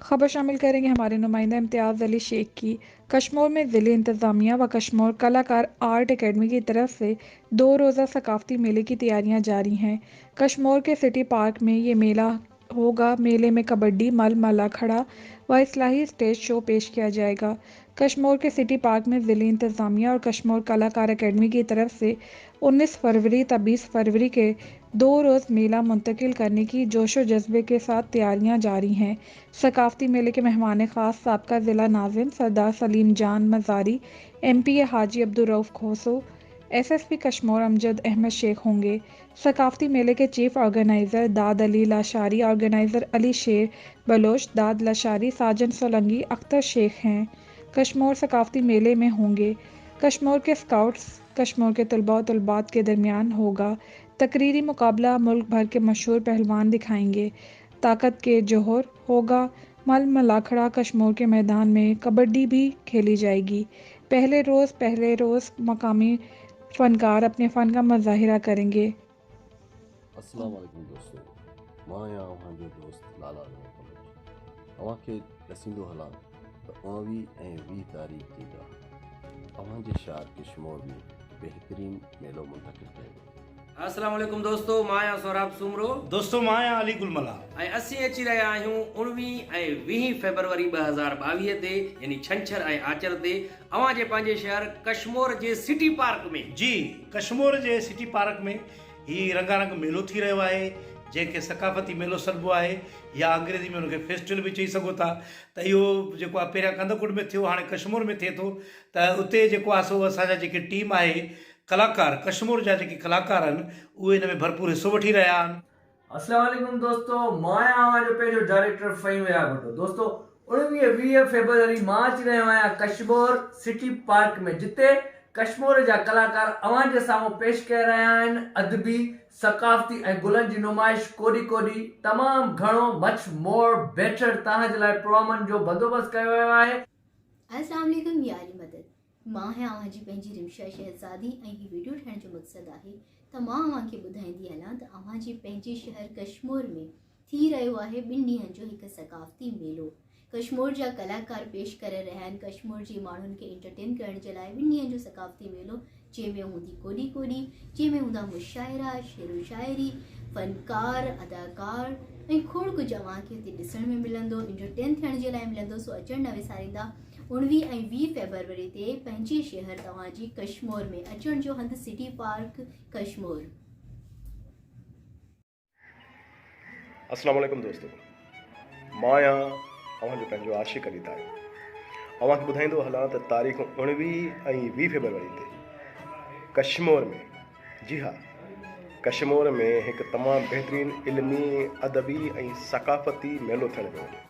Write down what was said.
खबर शामिल करेंगे हमारे नुमाइंदा इम्तियाज़ अली शेख की। कश्मीर में ज़िले इंतज़ामिया व कश्मीर कलाकार आर्ट अकेडमी की तरफ से 2 रोज़ा सकाफ़ती मेले की तैयारियां जारी हैं। कश्मीर के सिटी पार्क में ये मेला होगा। मेले में कबड्डी, मल मला खड़ा व इस्लाही स्टेज शो पेश किया जाएगा। कश्मीर के सिटी पार्क में ज़िले इंतज़ामिया और कश्मीर कलाकार अकेडमी की तरफ से 19 फरवरी तक 20 फरवरी के 2 रोज़ मेला मुंतकिल करने की जोशो जज्बे के साथ तैयारियां जारी हैं। सकाफ़ती मेले के मेहमान ख़ास साबका ज़िला नाज़िम सरदार सलीम जान मज़ारी, MPA हाजी अब्दुर्रऊफ़ खोसो, SSP कश्मीर अमजद अहमद शेख होंगे। सकाफ़ती मेले के चीफ ऑर्गेनाइज़र दाद अली लाशारी, ऑर्गेनाइज़र अली शेर बलोच, दाद लाशारी, साजन सोलंगी, अख्तर शेख हैं। कश्मीर सकाफ़ती मेले में होंगे कश्मीर के स्काउट्स, कश्मीर के तलबा व तलबात के दरमियान होगा तकरीरी मुकाबला। मुल्क भर के मशहूर पहलवान दिखाएंगे ताकत के जोहर होगा। मल मलाखड़ा कश्मीर के मैदान में कबड्डी भी खेली जाएगी। पहले रोज़ मकामी फ़नकार अपने फ़न का मुज़ाहिरा करेंगे। अस्सलाम वालेकुम दोस्तों, मां या वहाँ जो दोस्त लाला अवां खे ॾसींदो हलां त 19 ऐं 20 तारीख़ जी अवां जे शहर कश्मीर में बेहतरीन मेलो मुंतकिल कयो वियो। अस्सलाम वालेकुम दोस्तों, माया सोराब सुमरो दोस्तों माया अली गुलमला ऐं असीं अची रहिया आहियूं 19 ऐं 20 फरवरी 2022 ते यानी छंछर ऐं आचर ते अवां जे पंहिंजे शहर कश्मीर जे सिटी पार्क में। जी, कश्मीर जे सिटी पार्क में ही रंगारंग मेलो थी रहियो आहे, जंहिंखे सकाफ़ती मेलो सॾिबो आहे या अंग्रेज़ी में हुनखे फेस्टिवल बि चई सघो था। त इहो जेको आहे पहिरियां कंदकुट में थियो, हाणे कश्मीर में थिए थो। त उते जेको आहे सो असांजा जेके टीम आहे कलाकार, कश्मीर जा जेके कलाकार आहिनि उहे हिन में भरपूर हिस्सो वठी रहिया आहिनि। अस्सलाम वालेकुम दोस्तों, मां आवां जो पंहिंजो डायरेक्टर फ़हीम विया वठो। दोस्तों 19-20 फरवरी मां अची रहियो आहियां कश्मीर सिटी पार्क में, जिते कश्मीर जा कलाकार अवां जे साम्हूं पेश करे रहिया आहिनि अदबी, सकाफ़ती ऐं गुलनि जी नुमाइश। कोडी तमामु घणो मच मोर बेटर तव्हां जे लाइ प्रोग्रामनि जो बंदोबस्तु कयो वियो आहे। अस्सलाम वालेकुम या अली मदद, मां अवां जी पंहिंजी रिमशा शहज़ादी ऐं हीउ वीडियो ठाहिण जो मक़सदु आहे त मां अवां खे ॿुधाईंदी हलां त अवां जे पंहिंजे शहर कश्मीर में थी रहियो आहे 2 ॾींहंनि जो हिकु सकाफ़ती मेलो। कश्मीर जा कलाकार पेश करे रहिया आहिनि कश्मीर जे माण्हुनि खे एंटरटेन करण जे लाइ 2 ॾींहंनि जो सकाफ़ती मेलो, जंहिंमें हूंदी कोडी, जंहिंमें हूंदा मुशाइरा, शेरो शाइरी, फ़नकार, अदाकार ऐं खोड़ कुझु अवां खे हुते ॾिसण में मिलंदो, एंटरटेन थियण जे लाइ मिलंदो। सो अचणु न विसारींदा। 19 ऐं 20 फरवरी ते पंहिंजे शहर तव्हांजी कश्मीर में अचण जो हंधि सिटी पार्क कश्मीर। अस्सलाम वालेकुम दोस्तों, मां या अवां जो पंहिंजो आशिक़ अली ताहिर अवां खे ॿुधाईंदो हलां त तारीख़ 19 ऐं 20 फरवरी ते कश्मीर में, जी हाँ, कश्मीर में हिकु तमामु बहितरीन इल्मी, अदबी ऐं सकाफ़ती मेलो थियण पियो।